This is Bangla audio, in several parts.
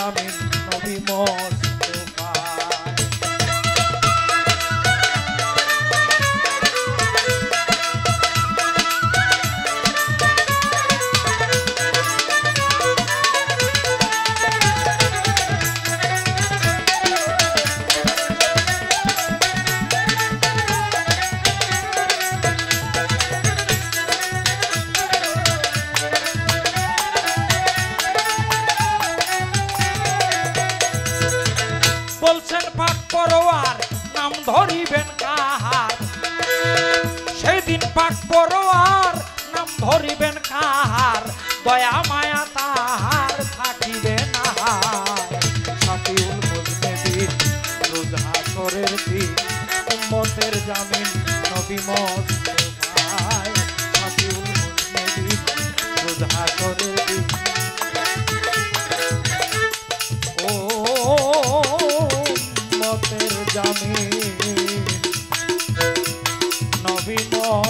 জামিন নবী মুস্তাফা। বলছেন পাক পরোয়ার নাম ধরিবেন কাহার, সেদিন পাক পরোয়ার নাম ধরিবেন কাহার, দয়া মায়া তাহার থাকিবে না। শাফিউল মুজনিবিন রোজ হাসরের দিন উম্মতের জামিন নবী মুস্তাফা। শাফিউল মুজনিবিন রোজ হাসরের দিন উম্মতের জামিন নবী মুস্তাফা।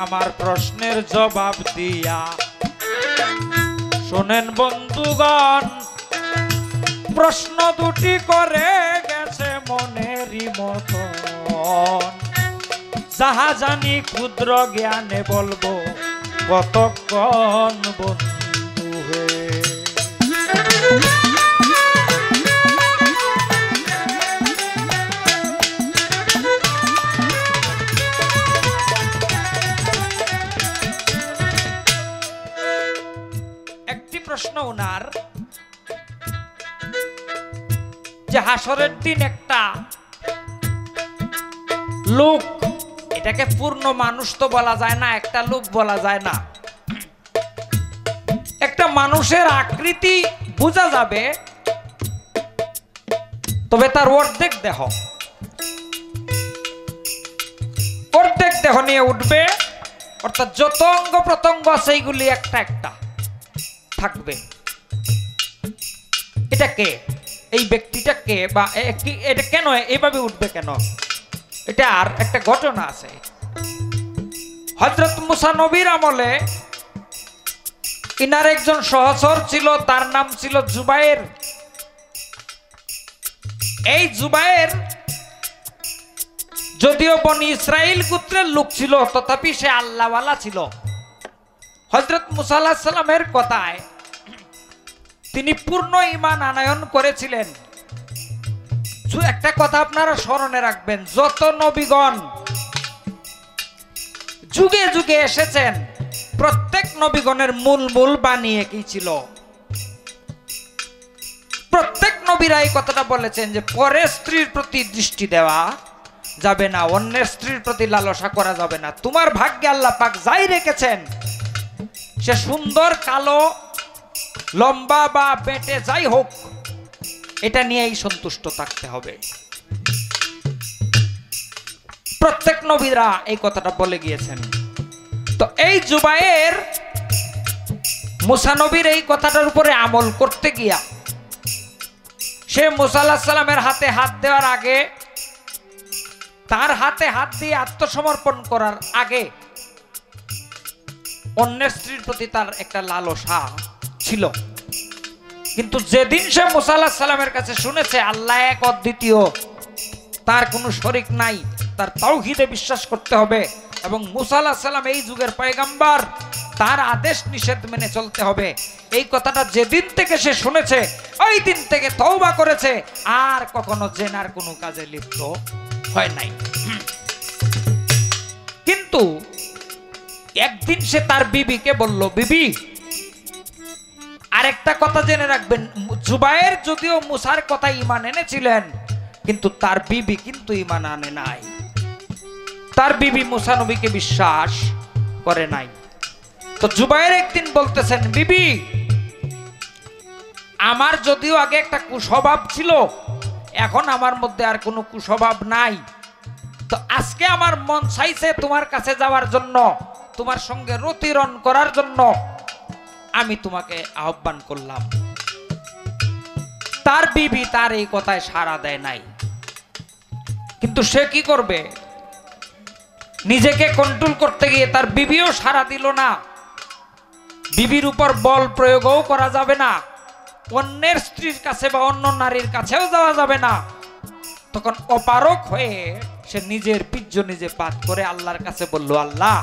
আমার প্রশ্নের জবাব দিয়া শোনেন বন্ধুগণ, প্রশ্ন দুটি করে গেছে মনেরই মতন, যাহা জানি ক্ষুদ্র জ্ঞানে বলবো কতক্ষণ বন্ধু হে। প্রশ্ন ওনার যে হাসরের দিন একটা লোক, এটাকে পূর্ণ মানুষ তো বলা যায় না, একটা লোক বলা যায় না, একটা মানুষের আকৃতি বোঝা যাবে, তবে তার অর্ধেক দেহ নিয়ে উঠবে, অর্থাৎ যত অঙ্গ প্রত্যঙ্গ আছে এইগুলি একটা একটা থাকবে। এটা কে? এই ব্যক্তিটা কে? বা এটা কেন এইভাবে উঠবে কেন? এটা আর একটা ঘটনা আছে। হযরত মুসা নবীর আমলে ইনার একজন সহচর ছিল, তার নাম ছিল জুবায়ের। এই জুবায়ের যদিও বনি ইসরাইল গোত্রের লোক ছিল, তথাপি সে আল্লাহওয়ালা ছিল। হযরত মুসা আলাইহিস সালামের কথায় তিনি পূর্ণ ঈমান আনয়ন করেছিলেন। একটা কথা আপনারা স্মরণে রাখবেন, যত নবীগণ যুগে যুগে এসেছেন, প্রত্যেক নবীগণের মূল বাণী একই ছিল। প্রত্যেক নবীরা এই কথাটা বলেছেন যে পরের স্ত্রীর প্রতি দৃষ্টি দেওয়া যাবে না, অন্যের স্ত্রীর প্রতি লালসা করা যাবে না। তোমার ভাগ্যে আল্লাহ পাক যাই রেখেছেন, সে সুন্দর, কালো, লম্বা বা বেটে যাই হোক, এটা নিয়েই সন্তুষ্ট থাকতে হবে। প্রত্যেক নবীরা এই কথাটা বলে গিয়েছেন। তো এই জুবায়ের মুসা নবীর এই কথাটার উপরে আমল করতে গিয়া সে মুসা আলাইহিস সালামের হাতে হাত দেওয়ার আগে, তার হাতে হাত দিয়ে আত্মসমর্পণ করার আগে অন্যের স্ত্রীর প্রতি তার একটা লালসা ছিল। কিন্তু যেদিন সে মুসা আলাইহিস সালামের কাছে শুনেছে আল্লাহ এক অদ্বিতীয়, তার কোনো শরীক নাই, তার তাওহীদে বিশ্বাস করতে হবে এবং মুসা আলাইহিস সালাম এই যুগের পয়গম্বর, তার আদেশ নিষেধ মেনে চলতে হবে, এই কথাটা যেদিন থেকে সে শুনেছে, ওই দিন থেকে তওবা করেছে, আর কখনো জেনার কোনো কাজে লিপ্ত হয় নাই। কিন্তু একদিন সে তার বিবিকে বলল, বিবি, আরেকটা কথা জেনে রাখবেন, জুবায়ের যদিও মুসার কথা ঈমান এনেছিলেন, কিন্তু তার বিবি কিন্তু ঈমান আনে নাই। তার বিবি মুসা নবীকে বিশ্বাস করে নাই। তো জুবায়ের একদিন বলতেছেন, বিবি, আমার যদিও আগে একটা কুস্বভাব ছিল, এখন আমার মধ্যে আর কোনো কুস্বভাব নাই। তো আজকে আমার মন চাইছে তোমার কাছে যাওয়ার জন্য, তোমার সঙ্গে রতিরণ করার জন্য। আমি তোমাকে আহ্বান করলাম। তার বিবি তার এই কথায় সাড়া দেয় নাই, কিন্তু সে কি করবে, নিজেকে কন্ট্রোল করতে গিয়ে তার বিবিও সাড়া দিল না। বিবির উপর বল প্রয়োগও করা যাবে না, অন্যের স্ত্রীর কাছে বা অন্য নারীর কাছেও যাওয়া যাবে না। তখন অপারক হয়ে সে নিজের পিজ্জ নিজে পাত করে আল্লাহর কাছে বলল, আল্লাহ,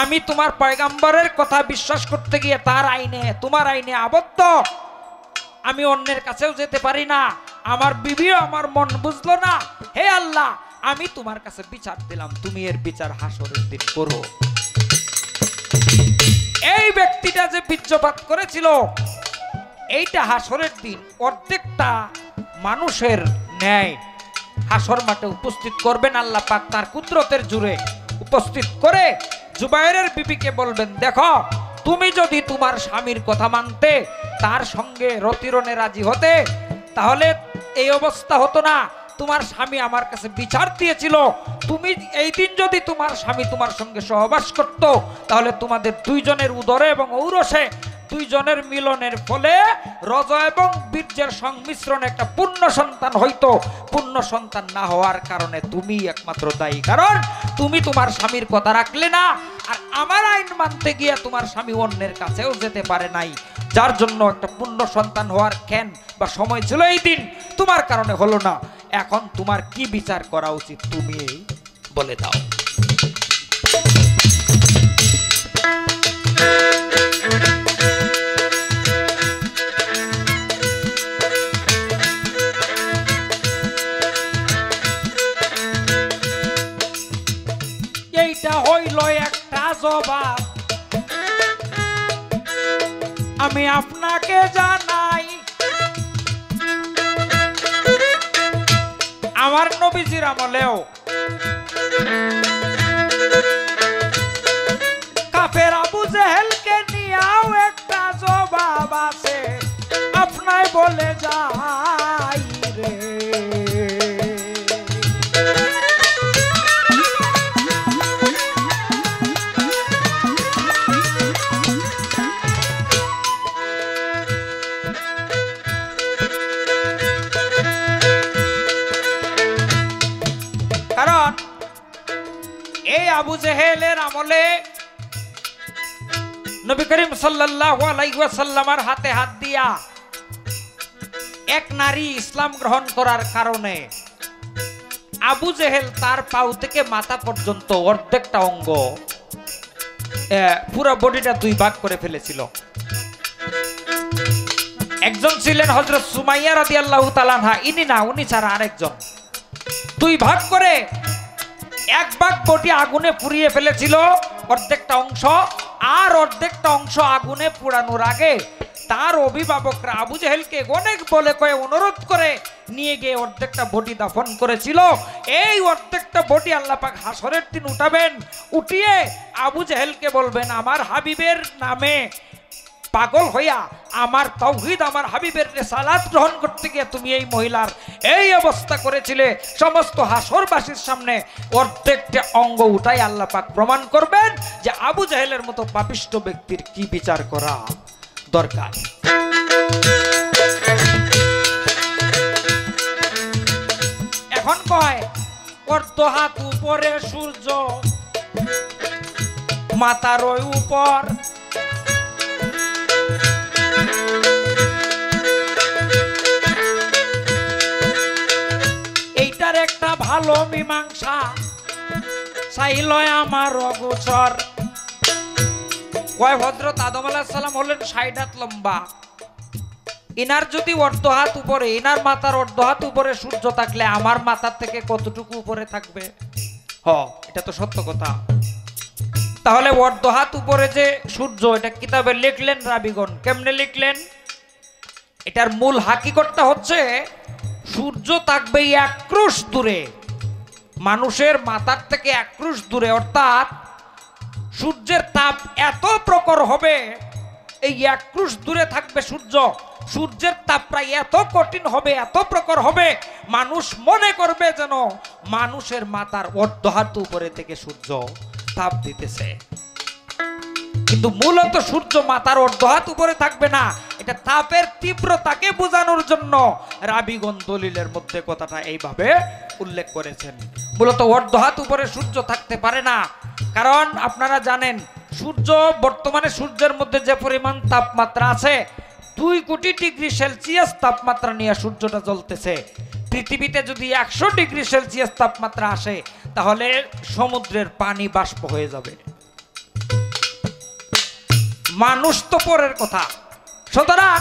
আমি তোমার পয়গাম্বরের কথা বিশ্বাস করতে গিয়ে তার আইনে, তোমার আইনে আবদ্ধ, আমি অন্যের কাছেও যেতে পারি না, আমার বিবিও আমার মন বুঝলো না। হে আল্লাহ, আমি তোমার কাছে বিচার দিলাম, তুমি এর বিচার হাসরের দিন করো। এই ব্যক্তিটা যে বীর্যপাত করেছিল, এইটা হাসরের দিন অর্ধেকটা মানুষের ন্যায় হাসর মাঠে উপস্থিত করবেন আল্লাহ পাক তার কুদরতের জুড়ে উপস্থিত করে জুবাইরের বিবিকে বলবেন, দেখো, তুমি যদি তোমার স্বামীর কথা মানতে, তার সঙ্গে রতিরণে রাজি হতে, তাহলে এই অবস্থা হতো না। তোমার স্বামী আমার কাছে বিচার দিয়েছিল, তুমি এই দিন যদি তোমার স্বামী তোমার সঙ্গে সহবাস করত, তাহলে তোমাদের দুইজনের উদরে এবং ঔরসে দুইজনের মিলনের ফলে রজ এবং বীর্যের সংমিশ্রণে একটা পূর্ণ সন্তান হইতো। পূর্ণ সন্তান না হওয়ার কারণে তুমি একমাত্র দায়ী, কারণ তুমি তোমার স্বামীর কথা রাখলে না, আর আমার আইন মানতে গিয়ে তোমার স্বামী অন্যের কাছেও যেতে পারে নাই, যার জন্য একটা পূর্ণ সন্তান হওয়ার ক্ষণ বা সময় ছিল, এই দিন তোমার কারণে হলো না। এখন তোমার কি বিচার করা উচিত, তুমি বলে দাও। এইটা হইল একটা জবাব, আমি আপনাকে জানাই, আমার নবীজির আমলেও কাফের আবু জেহেলকে নিয়েও একটা জবাব আছে, আপনাই বলে যাই রে। কারণ এই আবু জেহেলের আমলে নবী করিম সাল্লাল্লাহু আলাইহি ওয়াসাল্লামের হাতে হাত দিয়া এক নারী ইসলাম গ্রহণ করার কারণে আবু জেহেল তার পাও থেকে মাথা পর্যন্ত অর্ধেকটা অঙ্গ, পুরো বডিটা দুই ভাগ করে ফেলেছিল। একজন ছিলেন হযরত সুমাইয়া রাদিয়াল্লাহু তাআলা আনহা, ইনি না, উনি ছাড়া আরেকজন, দুই ভাগ করে এক ভাগ বডি আগুনে পুড়িয়ে ফেলেছিল অর্ধেকটা অংশ, আর অর্ধেকটা অংশ আগুনে পোড়ানোর আগে তার অভিভাবকরা আবু জেহেলকে অনেক বলে কয়ে অনুরোধ করে নিয়ে গিয়ে অর্ধেকটা বডি দাফন করেছিল। এই অর্ধেকটা বডি আল্লাহ পাক হাসরের দিন উঠাবেন, উঠিয়ে আবু জেহেলকে বলবেন, আমার হাবিবের নামে পাগল হইয়া আমার তাওহীদ, আমার হাবিবের রিসালাত গ্রহণ করতে গিয়ে তুমি এই মহিলার এই অবস্থা করেছিলে। সমস্ত হাসরবাসীর সামনে অর্ধেকটা অঙ্গ উঠাই আল্লাহ পাক প্রমাণ করবেন যে আবু জেহেলের মতো পাপিষ্ঠ ব্যক্তির কি বিচার করা দরকার। এখন কয়, অর্ধ হাত উপরে সূর্য, মাথার ওই উপর এইটার একটা ভালো মীমাংসা চাইল আমার অগোচর। কয়, হযরত আদম আলাইহিস সালাম হলেন ৬০ হাত লম্বা, ইনার যদি অর্ধ হাত উপরে, ইনার মাথার অর্ধ হাত উপরে সূর্য থাকলে আমার মাথার থেকে কতটুকু উপরে থাকবে? এটা তো সত্য কথা। তাহলে অর্ধ হাত উপরে যে সূর্য, এটা কিতাবে লিখলেন রাবিগণ, কেমনে লিখলেন? এটার মূল হাকিকতটা হচ্ছে, সূর্য থাকবে এক ক্রোশ দূরে, মানুষের মাথার থেকে এক ক্রোশ দূরে, অর্থাৎ সূর্যের তাপ এত প্রখর হবে, এই এক ক্রোশ দূরে থাকবে সূর্য, সূর্যের তাপ প্রায় এত কঠিন হবে, এত প্রখর হবে, মানুষ মনে করবে যেন মানুষের মাথার অর্ধ হাত উপরে থেকে সূর্য তাপ দিতেছে। কিন্তু মূলত সূর্য মাথার অর্ধহাত উপরে থাকবে না। এটা তাপের তীব্রতাকে বোঝানোর জন্য রাবিগণ দলিলের মধ্যে কথাটা এইভাবে উল্লেখ করেছেন। মূলত অর্ধহাত উপরে সূর্য থাকতে পারে না, কারণ আপনারা জানেন সূর্য বর্তমানে সূর্যের মধ্যে যে পরিমাণ তাপমাত্রা আছে 2 কোটি ডিগ্রি সেলসিয়াস তাপমাত্রা নিয়ে সূর্যটা জ্বলতেছে। পৃথিবীতে যদি 100 ডিগ্রি সেলসিয়াস তাপমাত্রা আসে তাহলে সমুদ্রের পানি বাষ্প হয়ে যাবে। মানুষ তো পরের কথা। সুতরাং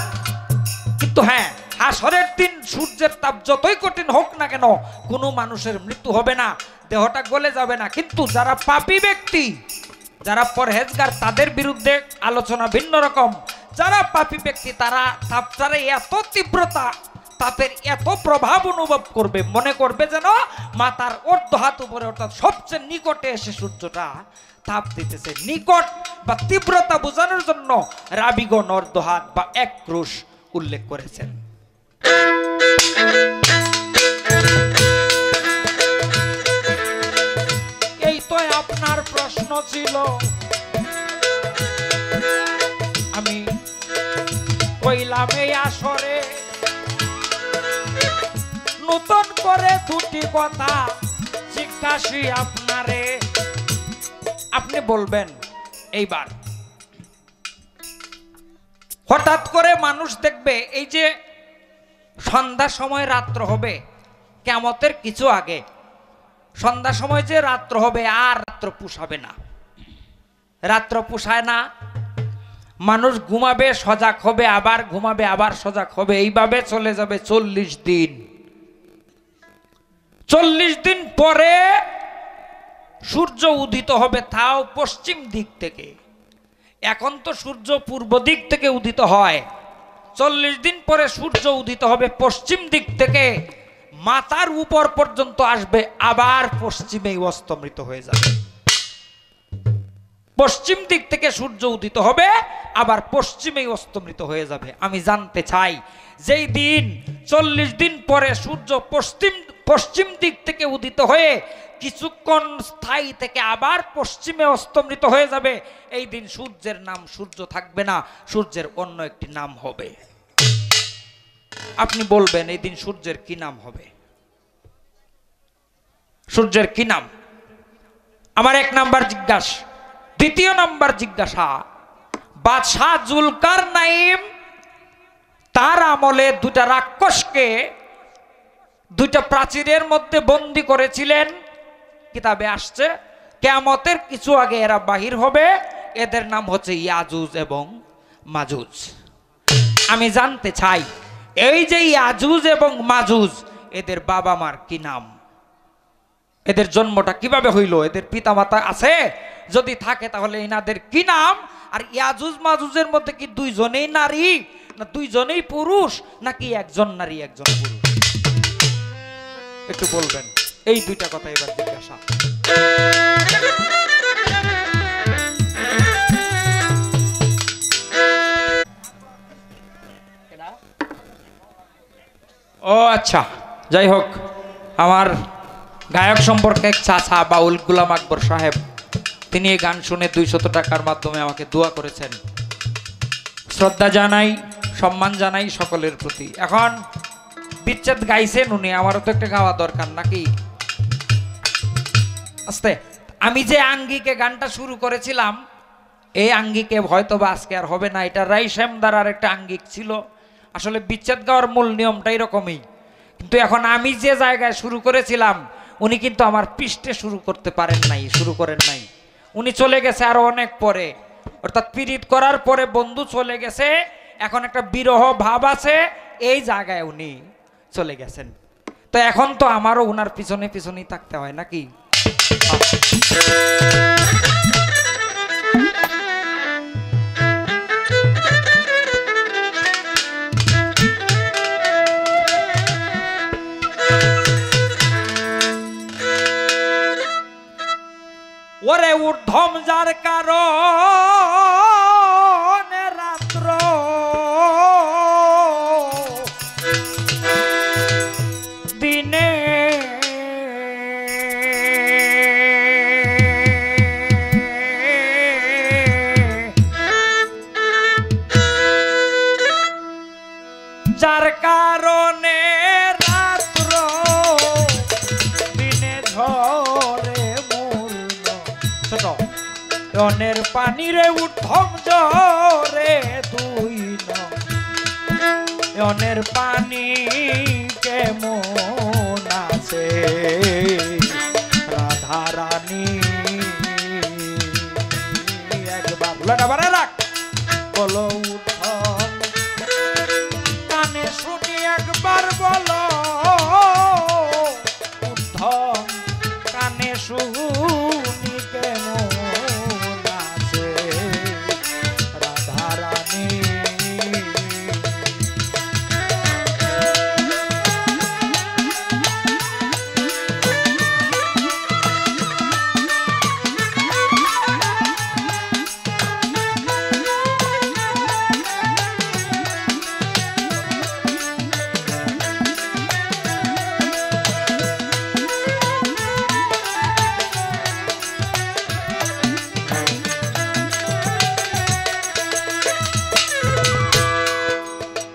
কিন্তু হ্যাঁ, হাসরের দিন সূর্যের তাপ যতই কঠিন হোক না কেন কোনো মানুষের মৃত্যু হবে না, দেহটা গলে যাবে না। কিন্তু যারা পাপী ব্যক্তি, যারা পরহেজগার, তাদের বিরুদ্ধে আলোচনা ভিন্ন রকম। যারা পাপী ব্যক্তি তারা তাপটারে এত তীব্রতা, তাপের এত প্রভাব অনুভব করবে, মনে করবে যেন মাথার অর্ধ হাত উপরে, অর্থাৎ সবচেয়ে নিকটে এসে সূর্যটা তাপ দিতেছে। নিকট বা তীব্রতা বোঝানোর জন্য রাবিগণ অর্ধ হাত বা 1 ক্রুশ উল্লেখ করেছেন। এই তো আপনার প্রশ্ন ছিল, আমি কইলাম এই আসরে নতুন করে 2টি কথা জিজ্ঞাসি আপনারে। আপনি বলবেন এইবার হঠাৎ করে মানুষ দেখবে এই যে সন্ধ্যার সময় রাত্র হবে, কিয়ামতের কিছু আগে সন্ধ্যার সময় যে রাত্র হবে আর রাত্র পুষাবে না, রাত্র পুষায় না। মানুষ ঘুমাবে, সজাগ হবে, আবার ঘুমাবে, আবার সজাগ হবে, এইভাবে চলে যাবে 40 দিন। 40 দিন পরে সূর্য উদিত হবে, তাও পশ্চিম দিক থেকে। এখন তো সূর্য পূর্ব দিক থেকে উদিত হয়, 40 দিন পরে সূর্য উদিত হবে পশ্চিম দিক থেকে, মাথার উপর পর্যন্ত আসবে, আবার পশ্চিমেই অস্তমিত হয়ে যাবে। পশ্চিম দিক থেকে সূর্য উদিত হবে, আবার পশ্চিমেই অস্তমিত হয়ে যাবে। আমি জানতে চাই, যেই দিন 40 দিন পরে সূর্য পশ্চিম দিক থেকে উদিত হয়ে কিছুক্ষণ স্থায়ী থেকে আবার পশ্চিমে অস্তমিত হয়ে যাবে, এই দিন সূর্যের নাম সূর্য থাকবে না, সূর্যের অন্য একটি নাম হবে। আপনি বলবেন এই দিন সূর্যের কি নাম হবে? সূর্যের কি নাম? আমার 1 নাম্বার জিজ্ঞাসা। 2য় নাম্বার জিজ্ঞাসা, বাদশাহ জুলকারনাইন তার আমলে 2টা রাক্ষসকে 2টা প্রাচীরের মধ্যে বন্দী করেছিলেন। কিতাবে আসছে কিয়ামতের কিছু আগে এরা বাহির হবে, এদের নাম হচ্ছে ইয়াজুজ এবং মাজুজ। আমি জানতে চাই, এই যে ইয়াজুজ এবং মাজুজ, এদের বাবা মার কি নাম? এদের জন্মটা কিভাবে হইল? এদের পিতামাতা আছে? যদি থাকে তাহলে এনাদের কি নাম? আর ইয়াজুজ মাজুজের মধ্যে কি 2 জনেই নারী, না 2 জনেই পুরুষ, নাকি 1 জন নারী 1 জন পুরুষ? একটু বলবেন। এই 2টা কথা এবার জিজ্ঞাসা। ও আচ্ছা, যাই হোক, আমার গায়ক সম্পর্কে এক চাচা বাউল গোলাম আকবর সাহেব, তিনি এই গান শুনে 200 টাকার মাধ্যমে আমাকে দোয়া করেছেন। শ্রদ্ধা জানাই, সম্মান জানাই সকলের প্রতি। এখন বিচ্ছেদ গাইছেন উনি, আমারও তো একটা গাওয়া দরকার নাকি? আস্তে। আমি যে আঙ্গিকে গানটা শুরু করেছিলাম, এই আঙ্গিকে হয়তো বা আজকে আর হবে না। এটা রাইশ্যামদার আর একটা আঙ্গিক ছিল। আসলে বিচ্ছেদ গাওয়ার মূল নিয়মটা এরকমই, কিন্তু এখন আমি যে জায়গায় শুরু করেছিলাম উনি কিন্তু আমার পৃষ্ঠে শুরু করতে পারেন নাই, শুরু করেন নাই। উনি চলে গেছে আরো অনেক পরে, অর্থাৎ পীড়িত করার পরে বন্ধু চলে গেছে, এখন একটা বিরহ ভাব আছে, এই জায়গায় উনি চলে গেছেন। তো এখন তো আমারও উনার পিছনে পিছনেই থাকতে হয় নাকি? ওরে ঊর্ধ্বম যার কারণে রাত্র দিনে ঝরে মূর্ণ ছোট অনের পানি রে উঠম ঝরে দুই নয়নের পানি কেমন আছে রাধা রানী একবার বলাটা বারে রাখ বলো উঠম কানে শুনি একবার বলো উঠম কানে শুনি কেমন আছে রাধা রানী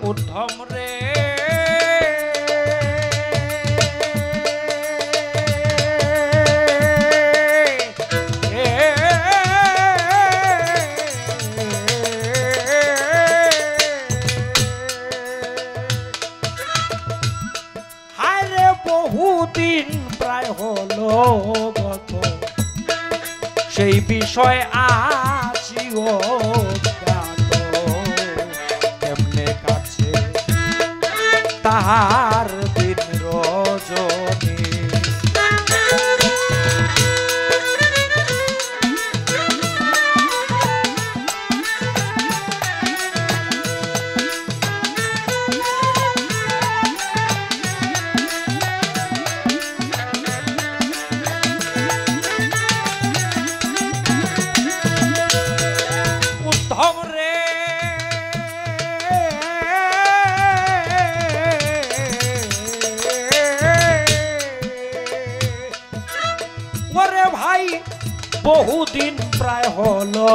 উদ্ধম রে হায়রে বহুদিন প্রায় হলো গত সেই বিষয় আছি ও তাহার দিন রজনী উদ্ধম রে ওরে ভাই বহুদিন প্রায় হলো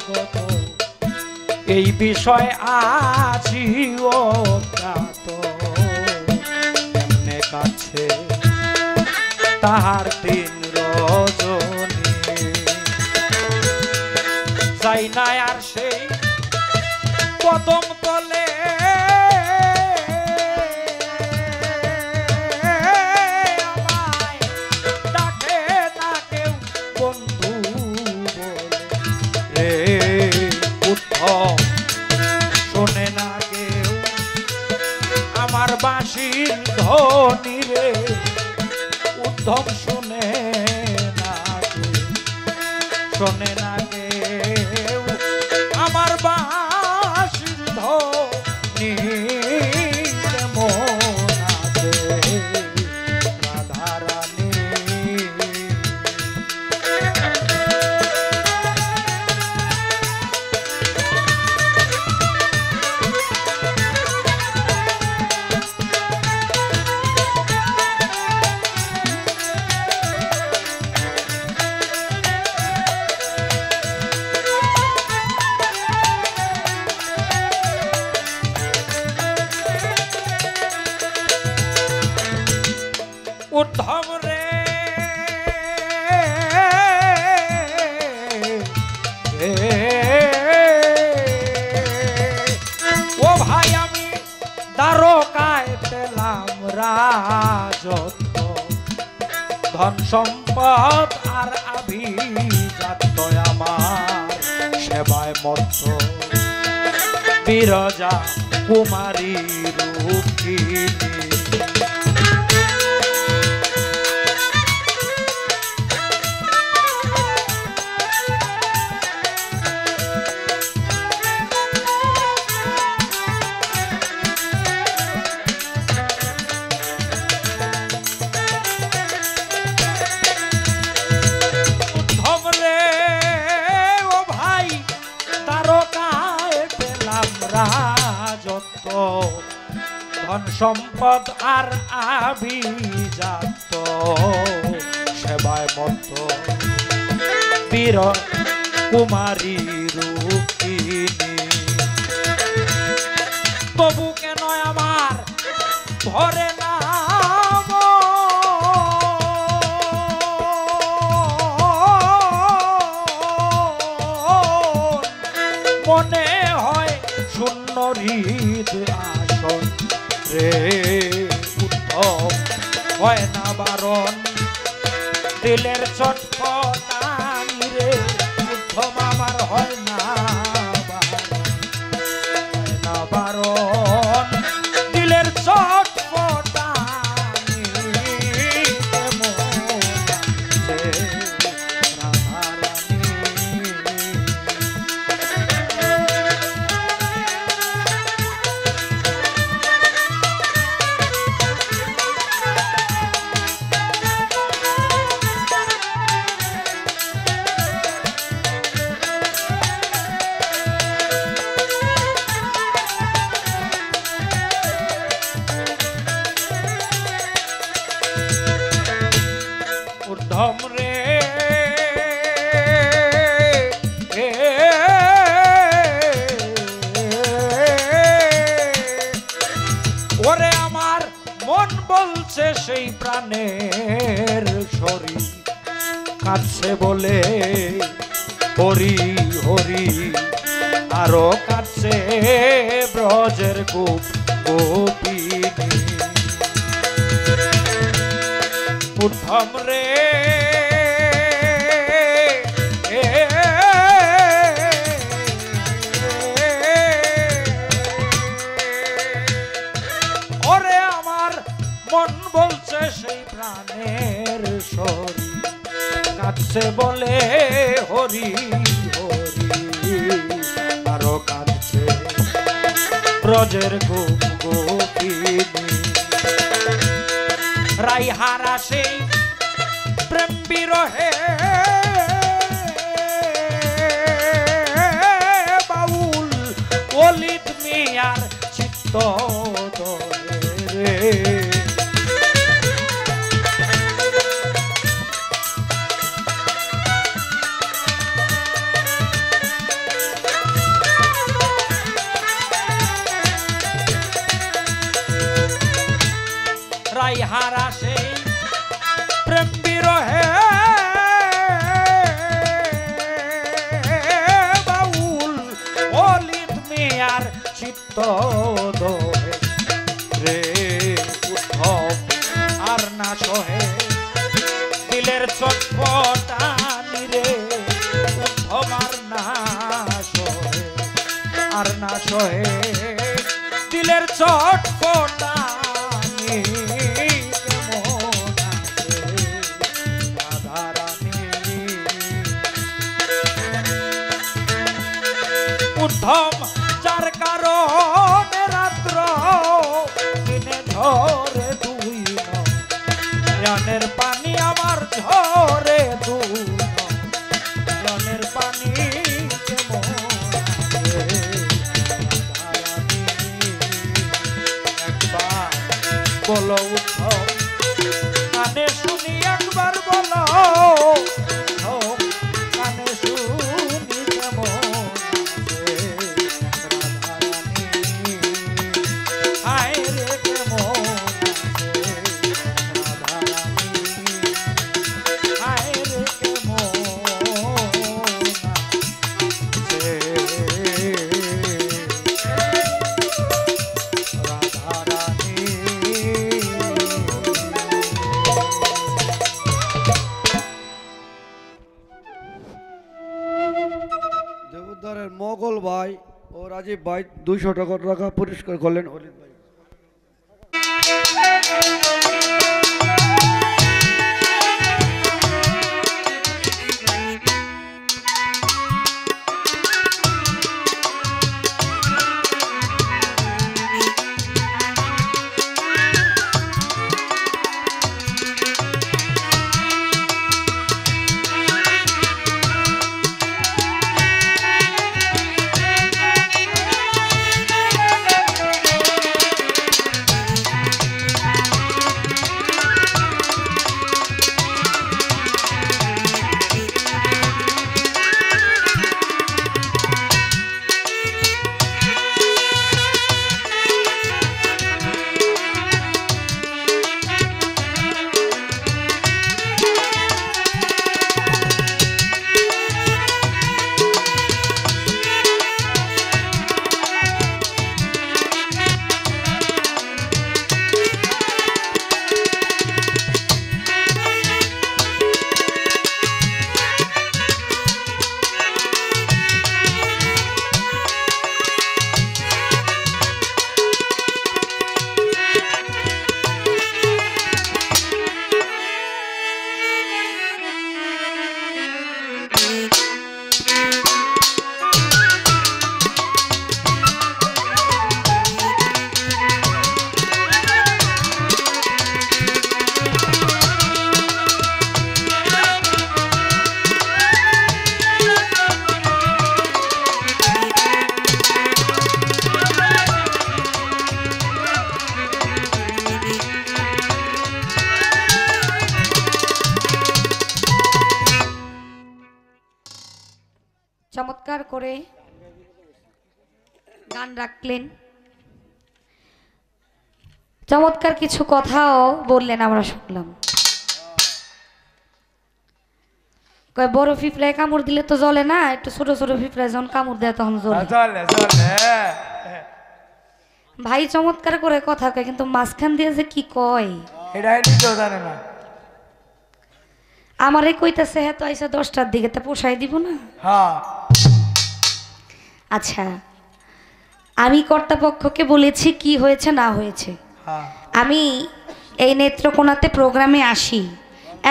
গত এই বিষয় আছি অজ্ঞাত এমনে কাছে তাহার দিন রজনী যাই না আর সেই কদম তলে শোনে না কেউ আমার বাঁশির ধ্বনি রে উদ্ধম শোনে না কেউ শোনে না কেউ আমার বাঁশির ধ্বনি কেমন আছে রাধা রানী উদ্ধম রে ও ভাই আমি দ্বারকায় পেলাম রাজত্ব ধন সম্পদ আর আভিজাত্য আমার সেবায় মত্ত বিরজা কুমারী রূপিণী রাজত্ব ধন সম্পদ আর আভিজাত্য সেবায় মত্ত বীর কুমারী রূপিণী তবু কেন আমার ধরে না হরিদ আসন রে উত্তম হয় না বারণ দিলের চটপটানি রে উত্তম আমার হয় না বারণ দিলের চটপটানি কেমন আছে রাধারানী। ঊর্ধ্বম রে ওরে আমার মন বলছে সেই প্রাণের শরীর কাছে বলে হরি হরি আরো কাছে ব্রজের গোপ গোপিনী। ঊর্ধ্বম রে ওরে আমার মন বলছে সেই প্রাণের শরীর কাছে বলে হরি হরি আরো কাছে ব্রজের গোপ গোপিনী। রাইহারা সেই প্রেম বিরহে বাউল ওলিদ মিয়ার চিত্ত রে রাইহারা সেই প্রেম বিরহে বাউল ওলিদ মিয়ার চিত্ত দোহে রে উদ্ধব আর না সহে দিলের চটপটানি রে উদ্ধব আর না সহে আর না সহে দিলের চটপটানি উদ্ধম যার কারণে রাত্র দিনে ঝরে দুই নয়নের পানি আমার ঝরে দুই নয়নের পানি কেমন একবার বলো উদ্ধম কানে শুনি একবার বলো কানে শুনি কেমন দেবুদ্দারের মোগল ভাই ও রাজীব ভাই 200 টাকা পুরস্কার করলেন অলিদ ভাই। চমৎকার করে গান রাখলেন, চমৎকার কিছু কথাও বললেন, আমরা শুনলাম। কয় বড় পিঁপড়ায় কামড় দিলে তো জ্বলে না, একটু ছোট ছোট পিঁপড়ায় যখন কামড় দেয় তখন জ্বলে। ভাই চমৎকার করে কথা কয়, কিন্তু মাঝখান দিয়ে যে কি কয় এটাই নিজেও জানে না। আমারে কইতাছে হ্যাঁ তো আইসা 10টার দিকে, তা পোষাই দিব না। হ্যাঁ আচ্ছা, আমি কর্তাপক্ষকে বলেছি কি হয়েছে না হয়েছে। হ্যাঁ আমি এই নেত্রকোনাতে প্রোগ্রামে আসি,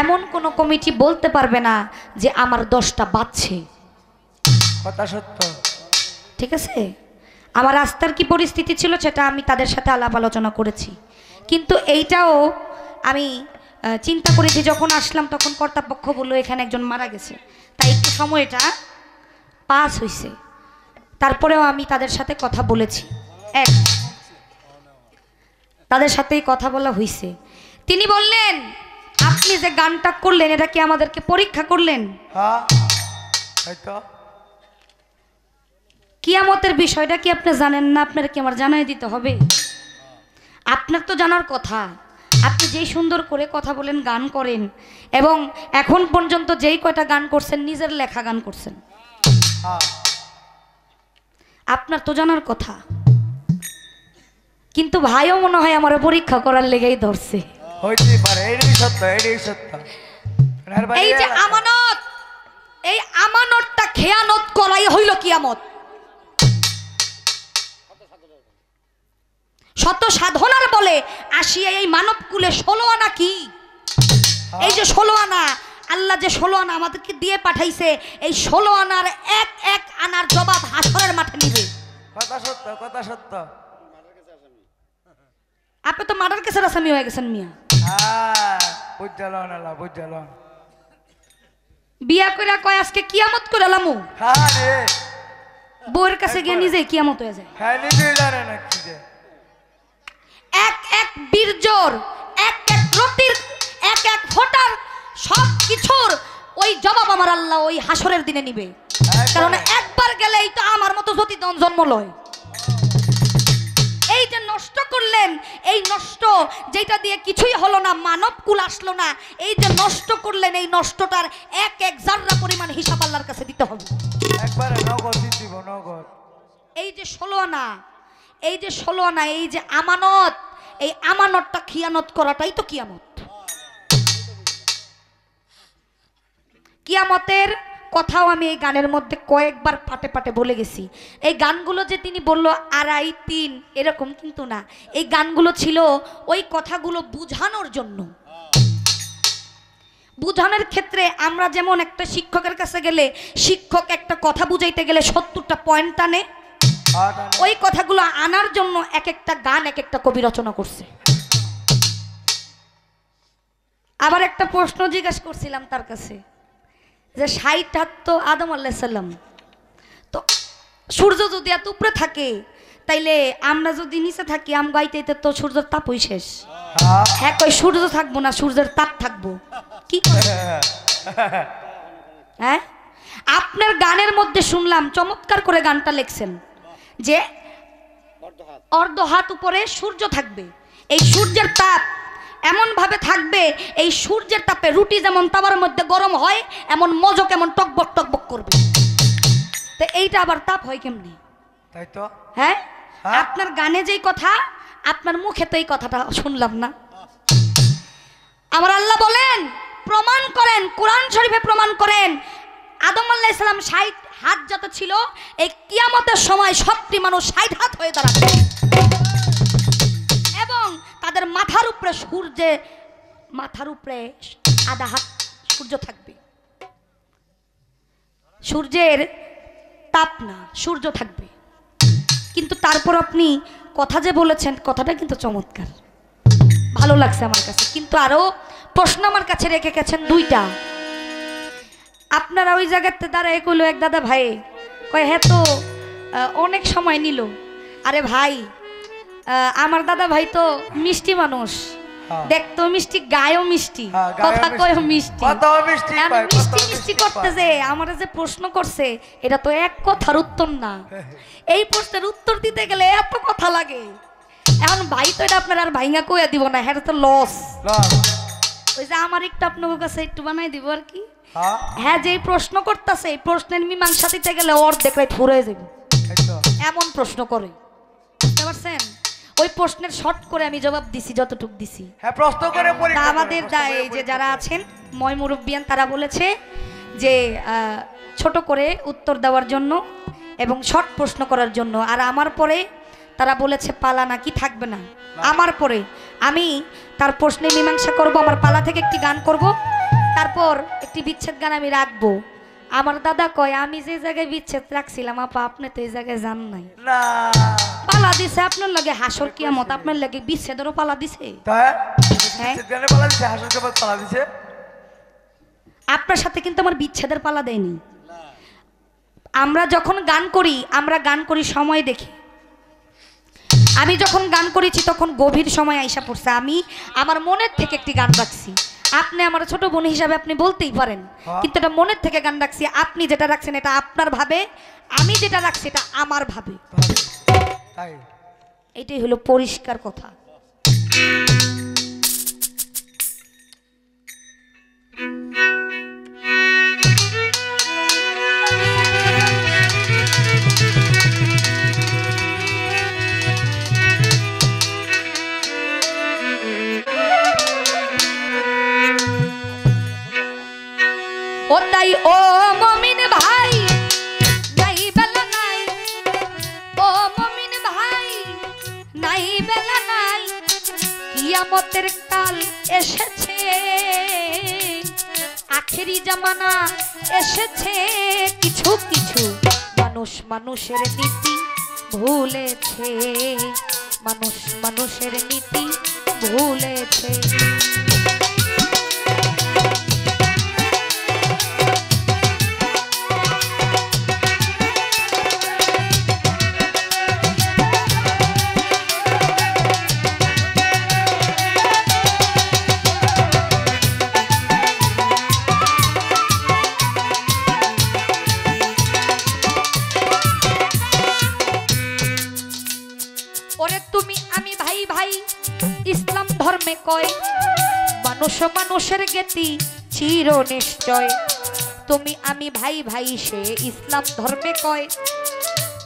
এমন কোনো কমিটি বলতে পারবে না যে আমার 10টা বাজছে। কথা সত্য। ঠিক আছে, আমার রাস্তার কি পরিস্থিতি ছিল সেটা আমি তাদের সাথে আলাপ আলোচনা করেছি, কিন্তু এইটাও আমি চিন্তা করেছি। যখন আসলাম তখন কর্তাপক্ষ বললো এখানে একজন মারা গেছে, তাই একটু সময়টা পাস হয়েছে। তারপরেও আমি তাদের সাথে কথা বলেছি, তাদের সাথেই কথা বলা হয়েছে। তিনি বললেন আপনি যে গানটা করলেন এটা কি আমাদেরকে পরীক্ষা করলেন? হ্যাঁ হয়তো। কিয়ামতের বিষয়টা কি আপনি জানেন না? আপনার কি আমার জানাই দিতে হবে? আপনার তো জানার কথা। আপনি যেই সুন্দর করে কথা বলেন, গান করেন, এবং এখন পর্যন্ত যেই কয়টা গান করছেন নিজের লেখা গান করছেন, হ্যাঁ আপনার তো জানার কথা। কিন্তু ভাইও মনে হয় আমার পরীক্ষা করার লেগেই ধরছে। হইতেই পারে, এটাই সত্য, এটাই সত্য। এই যে আমানত, এই আমানতটা খেয়ানত করাই হইল কিয়ামত। শত সাধনার বলে আসিয়া এই মানব কুলে 16 আনা কি? এই যে 16 আনা, আল্লাহ যে 16 আনা আমাদেরকে দিয়ে পাঠাইছে, এই 16 আনার এক এক আনার জবাব হাসরের মাঠে নিবে। কথা সত্য, কথা সত্য। আপনি তো মার্ডার কেসের আসামি হয়ে গেছেন মিয়া। হ্যাঁ বুঝালন আল্লাহ, বুঝালন। বিয়া কইরা কয় আজকে কিয়ামত করে লামু, হ্যাঁ রে, বউয়ের কাছে গিয়ে নিজেই কিয়ামত হয়ে যায়। হ্যাঁ নিজেই জানে না কি যে। এক এক বীর্যর, এক এক রতির, এক এক ফোঁটার সব কিছুর ওই জবাব আমার আল্লাহ ওই হাসরের দিনে নিবে। কারণ একবার গেলেই তো আমার মতো জ্যোতি জন্ম লয়। এই যে নষ্ট করলেন, এই নষ্ট যেটা দিয়ে কিছুই হলো না, মানব কুল আসলো না, এই যে নষ্ট করলেন, এই নষ্টটার এক এক জাররা পরিমাণ হিসাব আল্লাহর কাছে দিতে হবে। একবারে নগদ দিব, নগদ। এই যে 16 আনা, এই যে 16 আনা, এই যে আমানত, এই আমানতটা খিয়ানত করাটাই তো কিয়ামত। কিয়ামতের কথাও আমি এই গানের মধ্যে কয়েকবার পাটে পাটে বলে গেছি। এই গানগুলো যে তিনি বললো 2.5 3 এরকম কিন্তু না, এই গানগুলো ছিল ওই কথাগুলো বুঝানোর জন্য। বুঝানোর ক্ষেত্রে আমরা যেমন একটা শিক্ষকের কাছে গেলে শিক্ষক একটা কথা বুঝাইতে গেলে 70টা পয়েন্ট টানে, ওই কথাগুলো আনার জন্য এক একটা গান এক একটা কবি রচনা করছে। আবার একটা প্রশ্ন জিজ্ঞাসা করছিলাম তার কাছে যে 60 হাত তো আদম আলাইহিস সালাম, তো সূর্য যদি এত উপরে থাকে তাইলে আমরা যদি নিচে থাকি আম গাইতে তো সূর্যের তাপই শেষ। হ্যাঁ কই সূর্য থাকবো না, সূর্যের তাপ থাকবো। কি হ্যাঁ, আপনার গানের মধ্যে শুনলাম চমৎকার করে গানটা লিখছেন যে অর্ধ হাত উপরে সূর্য থাকবে, এই সূর্যের তাপ এমন ভাবে থাকবে, এই সূর্যের তাপে রুটি যেমন তাওয়ার মধ্যে গরম হয় এমন মজো কেমন টকবক টকবক করবে। তো এইটা আবার তাপ হয় কেমনি? তাই তো। হ্যাঁ, আপনার গানে যেই কথা, আপনার মুখে তো এই কথাটা শুনলাম না। আমার আল্লাহ বলেন, প্রমাণ করেন, কোরআন শরীফে প্রমাণ করেন, আদম আলাইহিস সালাম 60 হাত যত ছিল, এই কিয়ামতের সময় সবটি মানুষ 60 হাত হয়ে দাঁড়াবে এবং তাদের মাথার উপরে সূর্যে, মাথার উপরে আধা হাত সূর্য থাকবে। সূর্যের তাপ না, সূর্য থাকবে। কিন্তু তারপর আপনি কথা যে বলেছেন, কথাটা কিন্তু চমৎকার, ভালো লাগছে আমার কাছে। কিন্তু আরো প্রশ্ন আমার কাছে রেখে গেছেন 2টা। আপনারা ওই জায়গাতে দাঁড়ায় কইলো এক দাদা ভাই, কয় হ্যাঁ তো অনেক সময় নিল। আরে ভাই, আমার দাদা ভাই তো মিষ্টি মানুষ, দেখতো মিষ্টি, গায়েও মিষ্টি, হ্যাঁ, গায়েও কথা মিষ্টি। কয়ও মিষ্টি, কথাও মিষ্টি এমন কয়, মিষ্টি কথাও মিষ্টি মিষ্টি করতে কয়। যে আমার যে প্রশ্ন করছে এটা তো এক কথার উত্তর না। এই প্রশ্নের উত্তর দিতে গেলে এত কথা লাগে। এখন ভাই তো এটা আপনার আর ভাইঙ্গা কইয়া দিব না, এটা তো লস। লস। ওই যে আমার একটু আপনার কাছে একটু বানাই দিব আর কি। হ্যাঁ হ্যাঁ, যে প্রশ্ন করতেছে এই প্রশ্নের মীমাংসা দিতে গেলে অর্ধেক রাত ফুরে যাবে, এই তো। এমন প্রশ্ন করে। বুঝতে পারছেন? ওই প্রশ্নের শর্ট করে আমি জবাব দিছি যতটুক দিছি। হ্যাঁ প্রশ্ন করে তা পরীক্ষা করে, আমাদের প্রশ্ন দায় করে যে পরীক্ষা যারা করে। আছেন ময় মুরব্বিয়ান তারা বলেছে যে ছোট করে উত্তর দেওয়ার জন্য এবং শর্ট প্রশ্ন করার জন্য। আর আমার পরে তারা বলেছে পালা নাকি থাকবে না। আমার পরে আমি তার প্রশ্নে মীমাংসা করব, আমার পালা থেকে একটি গান করব, তারপর একটি বিচ্ছেদ গান আমি রাখবো। আমার দাদা কয় আমি যে জায়গায় বিচ্ছেদ রাখছিলাম আপা আপনি তো এই জায়গায় যান নাই। না পালা দিছে আপনার লাগে হাসর কিয়ামত, আপনার লাগে বিচ্ছেদেরও পালা দিছে। তাই হ্যাঁ। গানে পালা দিছে, হাসর কেবল পালা দিছে। আপনার সাথে কিন্তু আমার বিচ্ছেদের পালা দেয়নি। আমরা যখন গান করি আমরা গান করি সময় দেখে। আমি যখন গান করেছি তখন গভীর সময় আইসা পড়ছে, আমি আমার মনের থেকে একটি গান রাখছি। আপনি আমার ছোট বোন হিসাবে আপনি বলতেই পারেন, কিন্তু এটা মনের থেকে গান রাখছি। আপনি যেটা রাখছেন এটা আপনার ভাবে, আমি যেটা রাখছি এটা আমার ভাবে। তাই এটাই হলো পরিষ্কার কথা। ও তাই ও মমিন ভাই নাই বেলা নাই, ও মমিন ভাই নাই বেলা নাই, কিয়ামতের কাল এসেছে, আখেরি জামানা এসেছে। কিছু কিছু মানুষ মানুষের নীতি ভুলেছে, মানুষ মানুষের নীতি ভুলেছে। ওরে তুমি আমি ভাই ভাই ইসলাম ধর্মে কয়, মানুষ মানুষের জ্ঞাতি চির নিশ্চয়। তুমি আমি ভাই ভাই সে ইসলাম ধর্মে কয়,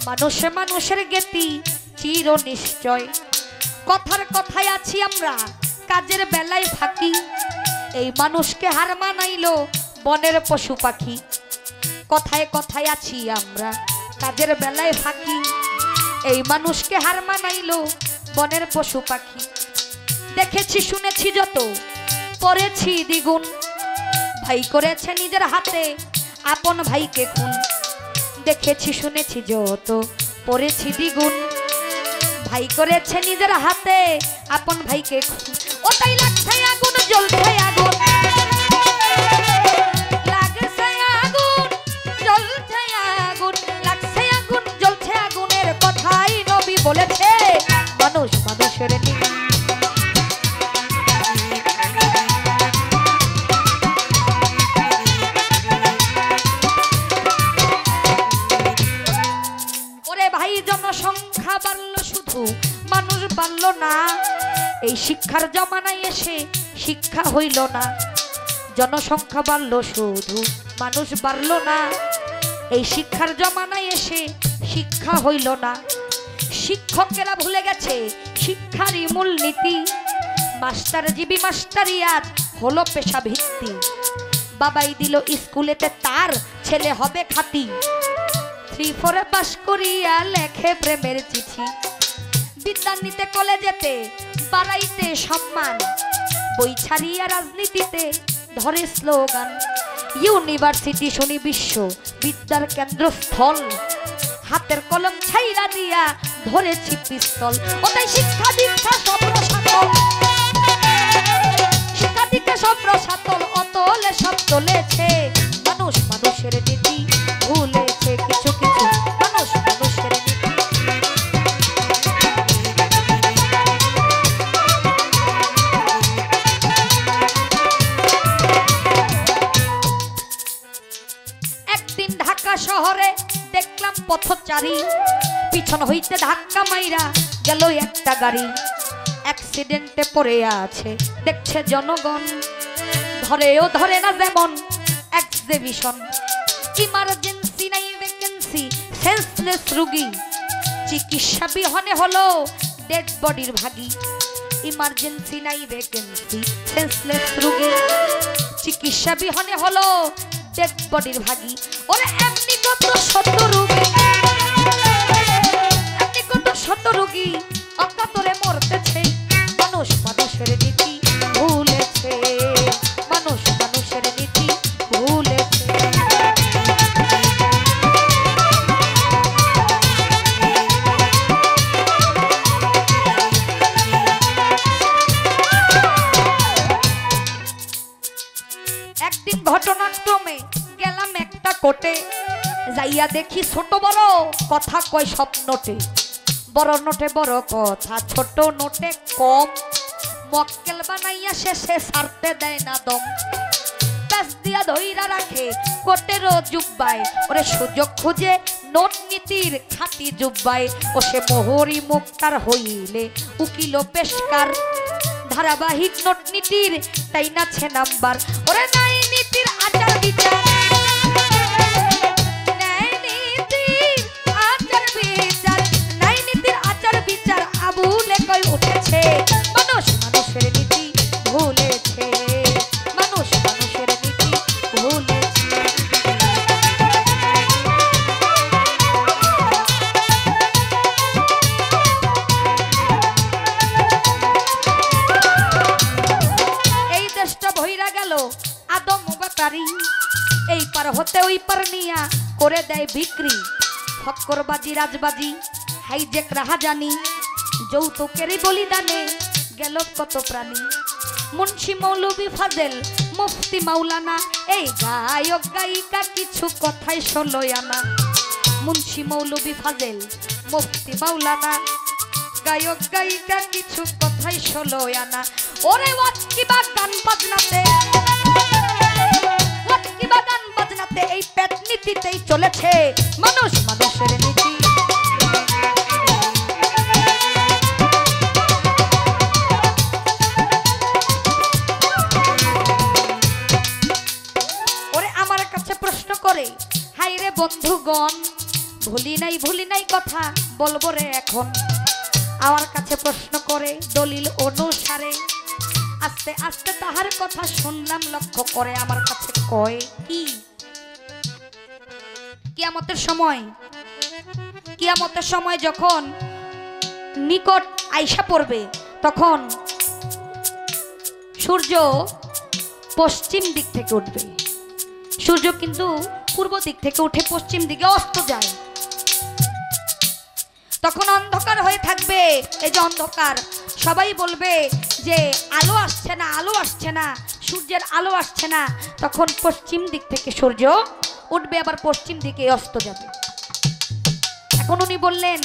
মানুষ মানুষের জ্ঞাতি চির নিশ্চয়। কথার কথায় আছি আমরা, কাজের বেলায় ফাঁকি, এই মানুষকে হার মানাইলো বনের পশু পাখি। কথায় কথায় আছি আমরা, কাজের বেলায় ফাঁকি, এই মানুষকে হার মানাইলো বনের পশু পাখি। দেখেছি শুনেছি যত পড়েছি দ্বিগুণ, ভাই করেছে নিজের হাতে আপন ভাইকে খুন। দেখেছি শুনেছি যত পড়েছি দ্বিগুণ, ভাই করেছে নিজের হাতে আপন ভাইকে খুন। ওটাই লাগছে আগুন জ্বলছে আগুন, লাগছে আগুন জ্বলছে আগুন, লাগছে আগুন জ্বলছে আগুনের কথাই নবী বলেছে। মানুষ মানুষের নীতি ভাই। জনসংখ্যা বাড়লো শুধু মানুষ বাড়লো না, এই শিক্ষার জমানায় এসে শিক্ষা হইল না। জনসংখ্যা বাড়লো শুধু মানুষ বাড়লো না, এই শিক্ষার জমানায় এসে শিক্ষা হইল না। শিক্ষকেরা ভুলে গেছে শিক্ষারই মূলনীতি, মাস্টারজীবী মাস্টারিয়াত হলো পেশা ভিত্তি। বাবাই দিল স্কুলেতে তার ছেলে হবে খাতি, 3-4 পাস করিয়া লেখে প্রেমের চিঠি। বিদ্যা নিতে কলেজেতে বাড়াইতে সম্মান, বই ছাড়িয়া রাজনীতিতে ধরে স্লোগান। ইউনিভার্সিটি শুনি বিশ্ব বিদ্যার কেন্দ্রস্থল, হাতের কলম ছাইরা দিয়া ধরেছি পিস্তল। ওটাই শিক্ষা দীক্ষা সব রসাতল, শিক্ষা দীক্ষা সব রসাতল, অতলে সব চলেছে। মানুষ মানুষের নীতি ভুলেছে, কিছু কিছু মানুষ মানুষের নীতি। শহরে দেখলাম পথচারী, পিছন হইতে ধাক্কা মাইরা গেল একটা গাড়ি। অ্যাক্সিডেন্টে পড়ে আছে দেখছে জনগণ, ধরেও ধরে না যেমন এক্সিবিশন। ইমার্জেন্সি নাই ভ্যাকেন্সি, সেন্সলেস রুগী, চিকিৎসা বিহনে হলো ডেড বডির ভাগী। ইমার্জেন্সি নাই ভ্যাকেন্সি, সেন্সলেস রুগী, চিকিৎসা বিহনে হলো ডেড বডির ভাগী। ওরে এমনি কত শত রুগী, এমনি কত শত রুগী অকাতরে মরতেছে। মানুষ মানুষের নীতি ভুলেছে, মানুষ মানুষের নীতি ভুলেছে। একদিন ঘটনাক্রমে গেলাম একটা কোটে, যাইয়া দেখি ছোট বড় কথা কয় সব নোটে। বড় নোটে বড় কথা, ছোট নোটে কম। মক্কেল বানাইয়া শেষে সারতে দেয় না দম। প্যাস দিয়া ধইরা রাখে কোটেরও জুব্বায়, ওরে সুযোগ খুঁজে নোট নীতির খাঁটি জুব্বায়। ও সে মোহরি মুক্তার হইলে উকিল পেশকার, ধারাবাহিক নোট নীতির তাই নাছে নাম্বার। ওরে নাই নীতির আচার বিচার, নাই নীতির আচার বিচার, নাই নীতির আচার বিচার আবুলে কই উঠেছে। মানুষ মানুষের নীতি ভুলেছে, মানুষ মানুষের নীতি ভুলেছে। এই দেশটা ভইরা গেল আদম বাতারি, এই পার হতে ওই পার নিয়া করে দেয় বিক্রি। ফক্করবাজি রাজবাজি হাইজেক রাহাজানি, যৌতুকেরই বলিদানে গেল কত প্রাণী। মুন্সি মৌলবি ফাজেল মুফতি মাওলানা, এই গায়ক গায়িকা কিছু কথাই ষোলো আনা। মুন্সি মৌলবি ফাজেল মুফতি মাওলানা, গায়ক গায়িকা কিছু কথাই ষোলো আনা। ওরে ওয়াজ কিবা গান বাজনাতে, ওয়াজ কিবা গান বাজনাতে এই পেট নীতিতেই চলেছে। মানুষ মানুষের নীতি। ওরে আমার কাছে প্রশ্ন করে, হাই রে বন্ধুগণ, ভুলি নাই কথা বলবো রে এখন। আমার কাছে প্রশ্ন করে দলিল অনুসারে, আস্তে আস্তে তাহার কথা শুনলাম লক্ষ্য করে। আমার কাছে কয় কি, কিয়ামতের সময়, কিয়ামতের সময় যখন নিকট আইসা পড়বে, তখন সূর্য পশ্চিম দিক থেকে উঠবে। সূর্য কিন্তু পূর্ব দিক থেকে উঠে পশ্চিম দিকে অস্ত যায়। তখন অন্ধকার হয়ে থাকবে। এই যে অন্ধকার, সবাই বলবে যে আলো আসছে না, আলো আসছে না, সূর্যের আলো আসছে না। তখন পশ্চিম দিক থেকে সূর্য উঠবে, আবার পশ্চিম দিকে অস্ত যাবে। এখন উনি বললেন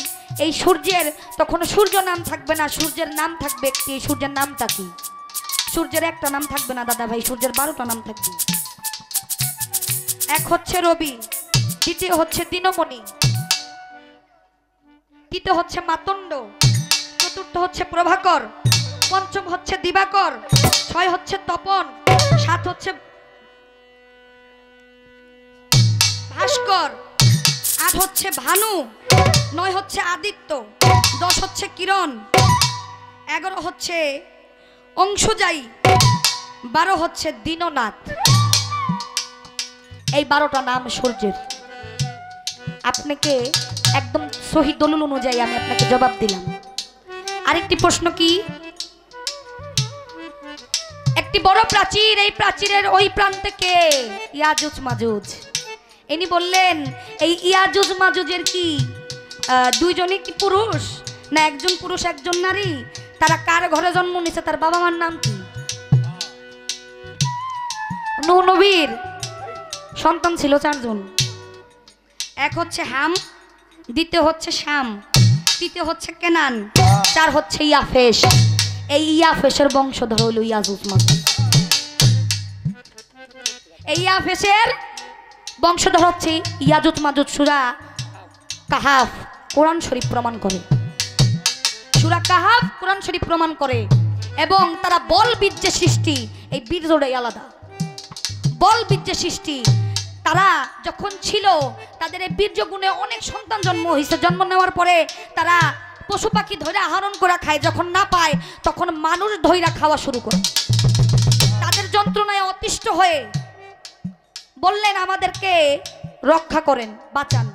এই সূর্যের তখন সূর্য নাম থাকবে না, সূর্যের নাম থাকবে একটি। সূর্যের নামটা কি? সূর্যের একটা নাম থাকবে না দাদা ভাই, সূর্যের 12টা নাম থাকবে। এক হচ্ছে রবি, দ্বিতীয় হচ্ছে দিনমণি, তৃতীয় হচ্ছে মাতণ্ড, চতুর্থ হচ্ছে প্রভাকর, পঞ্চম হচ্ছে দিবাকর, 6 হচ্ছে তপন, 7 হচ্ছে ভাস্কর, 8 হচ্ছে ভানু, 9 হচ্ছে আদিত্য, 10 হচ্ছে কিরণ, 11 হচ্ছে অংশুজাই, 12 হচ্ছে দীননাথ। এই 12টা নাম সূর্যের। আপনাকে একদম সহি দলিল অনুযায়ী আমি আপনাকে জবাব দিলাম। আরেকটি প্রশ্ন কি, একটি বড় প্রাচীর, এই প্রাচীরের ওই প্রান্তে কে? ইয়াজুজ মাজুজ। ইনি বললেন এই ইয়াজুজ মাজুজের কি দুইজনই কি পুরুষ, না একজন পুরুষ একজন নারী? তারা কার ঘরে জন্ম নিছে, তার বাবা মার নাম কি? নূহ নবীর সন্তান ছিল 4 জন। এক হচ্ছে হাম, দ্বিতীয় হচ্ছে শাম, তৃতীয় হচ্ছে কেনান, 4 হচ্ছে ইয়াফেস। এই ইয়াফেসের বংশধর হইল ইয়াজুজ মাজুজ। এই ইয়াফেসের বংশধর হচ্ছে ইয়াজুজ মাজুজ। সূরা কাহাফ কোরআন শরীফ প্রমাণ করে, সূরা কাহাফ কোরআন শরীফ প্রমাণ করে। এবং তারা বল বীর্যে সৃষ্টি, এই বীর্যটাই আলাদা, বল বীর্যে সৃষ্টি। তারা যখন ছিল তাদের এই বীর্য গুণে অনেক সন্তান জন্ম হয়েছে। জন্ম নেওয়ার পরে তারা পশু পাখি ধরে আহরণ করে খায়, যখন না পায় তখন মানুষ ধইরা খাওয়া শুরু করে। তাদের যন্ত্রণায় অতিষ্ঠ হয়ে বললেন আমাদেরকে রক্ষা করেন, বাঁচান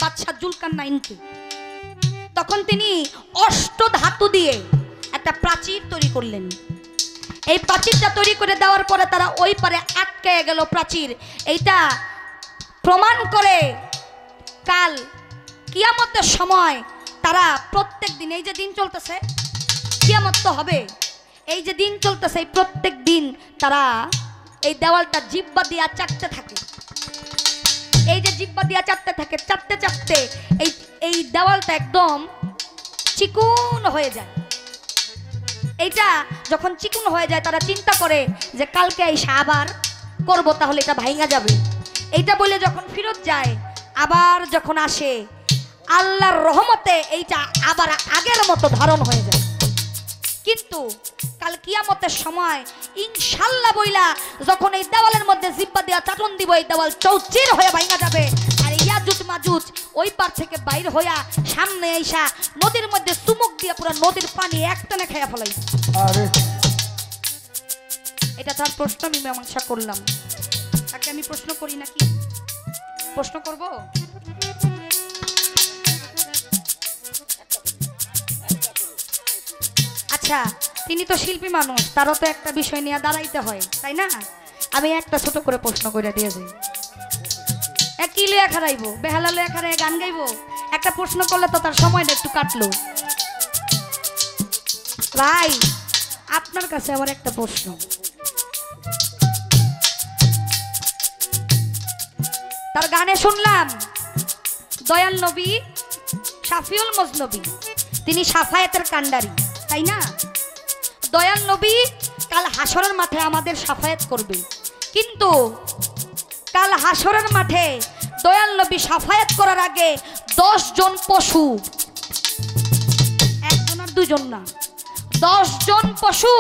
বাদশাহ জুলকারনাইনকে। তখন তিনি অষ্ট ধাতু দিয়ে একটা প্রাচীর তৈরি করলেন। এই প্রাচীরটা তৈরি করে দেওয়ার পরে তারা ওই পারে আটকে গেল প্রাচীর। এইটা প্রমাণ করে কাল কিয়ামতের সময় তারা প্রত্যেক দিন, এই যে দিন চলতেছে কিয়ামত তো হবে, এই যে দিন চলতেছে এই প্রত্যেক দিন তারা এই দেওয়ালটা জিহ্বা দিয়া চাটতে থাকে। এই যে জিহ্বা দিয়া চাটতে থাকে, চাটতে চাটতে এই দেওয়ালটা একদম চিকুন হয়ে যায়। এইটা যখন চিকুন হয়ে যায় তারা চিন্তা করে যে কালকে এসে আবার করব, তাহলে এটা ভাঙা যাবে। এইটা বলে যখন ফেরত যায়, আবার যখন আসে আল্লাহর রহমতে এইটা আবার আগের মতো ধারণ হয়ে যায়। কিন্তু কাল কিয়ামতের সময় ইনশাল্লাহ বইলা যখন এই দেওয়ালের মধ্যে জিহ্বা দিয়া চাটন দিব, এই দেওয়াল চৌচির হয়ে ভাঙা যাবে। আর ইয়াজুজ মাজুজ ওই পার থেকে বাইর হইয়া সামনে আইসা নদীর মধ্যে চুমুক দিয়ে পুরো নদীর পানি একটানে খেয়া ফেলাই। আরে এটা তার প্রশ্ন আমি মীমাংসা করলাম। তাকে আমি প্রশ্ন করি নাকি? প্রশ্ন করব? আচ্ছা, তিনি তো শিল্পী মানুষ, তারও তো একটা বিষয় নিয়ে দাঁড়াইতে হয়, তাই না? আমি একটা ছোট করে প্রশ্ন করে দিয়েছি। কি লিয়া খারাইবো, বেহালা লিয়া খারাই গান গাইবো? একটা প্রশ্ন করলে তো তার সময়টা একটু কাটলো। ভাই আপনার কাছে আমার একটা প্রশ্ন, তার গানে শুনলাম দয়াল নবী শাফিউল মজনবী, তিনি সাফায়েতের কান্ডারি, তাই না? দয়াল নবী কাল হাসরের মাঠে আমাদের সাফায়েত করবে, কিন্তু কাল হাসরের মাঠে দয়াল নবী সাফায়েত করার আগে 10 জন পশু, একজন আর দুজন না, 10 জন পশু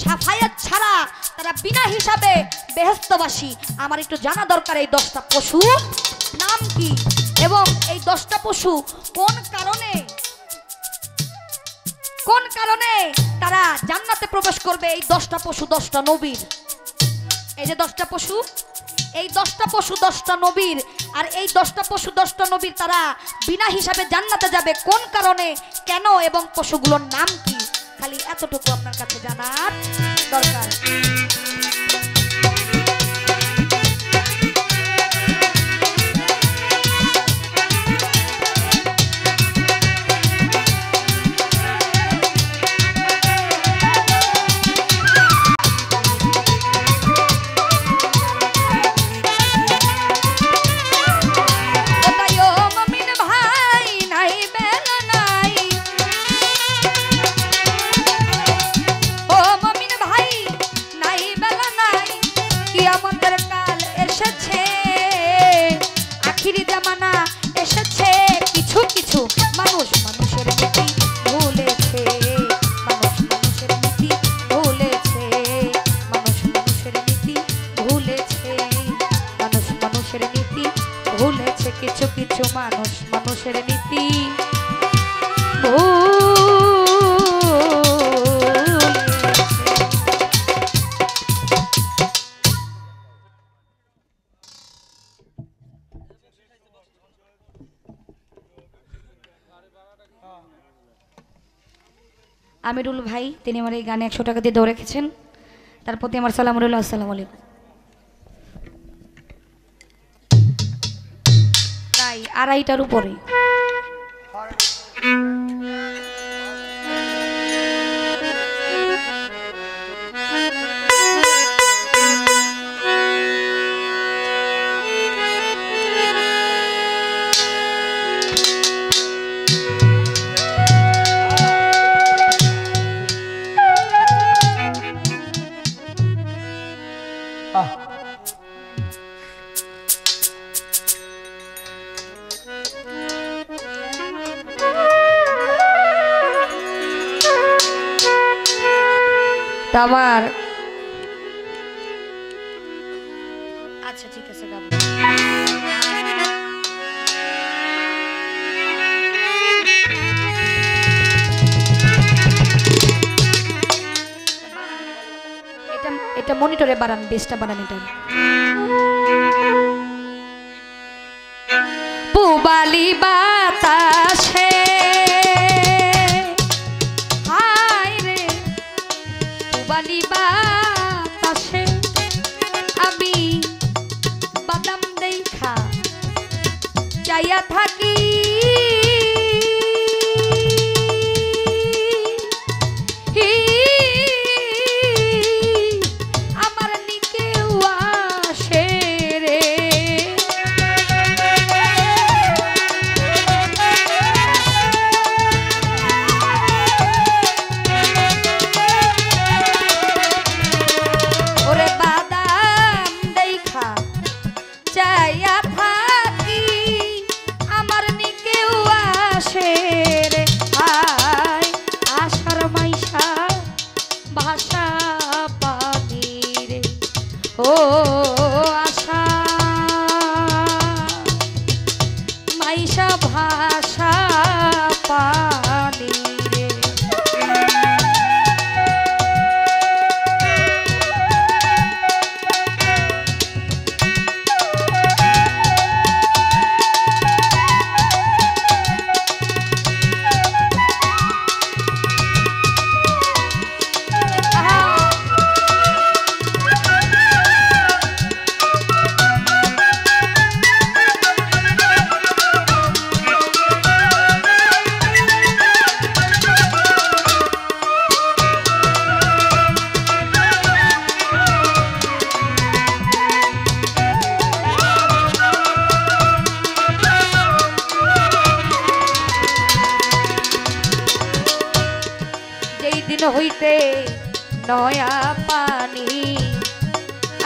সাফায়েত ছাড়া তারা বিনা হিসাবে বেহেশতবাসী। আমার একটু জানা দরকার এই 10টা পশু নাম কি, এবং এই 10টা পশু কোন কারণে তারা জান্নাতে প্রবেশ করবে। এই 10টা পশু 10টা নবীর, এই যে 10টা পশু, এই 10টা পশু 10টা নবীর, আর এই 10টা পশু 10টা নবীর তারা বিনা হিসাবে জান্নাতে যাবে কোন কারণে, কেন, এবং পশুগুলোর নাম কি? খালি এতটুকু আপনার কাছে জানার দরকার। কিছু কিছু মানুষ মানুষের নীতি আমিরুল ভাই, তিনি আমার এই গানে 100 টাকা দিয়ে দৌড় রেখেছেন, তার প্রতি আমার সালাম রইল। আসসালামু আলাইকুম। প্রায় 2:30টার উপরে। আমার আচ্ছা ঠিক আছে গাবো। এটা মনিটরে বাড়ান, বেসটা বাড়ান। এটা পুবালি বাতাসে হায় রে পুবালি বাতাসে আমি বাদাম দেখা চাইয়া থাকি হইতে নয়া পানি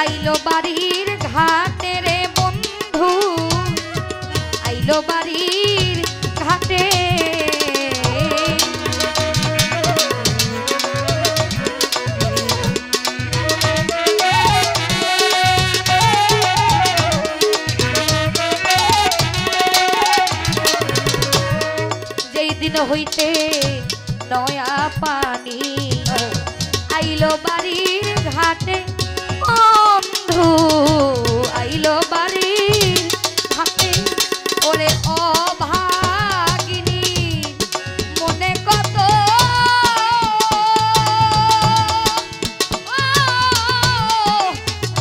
আইলো বাড়ির ঘাটে রে বন্ধু, আইলো বাড়ির ঘাটে যেই দিন হইতে নয়া পানি আইলো বাড়ির ঘাটে বন্ধু, আইলো বাড়ির ঘাটে ওরে অভাগিনী মনে কত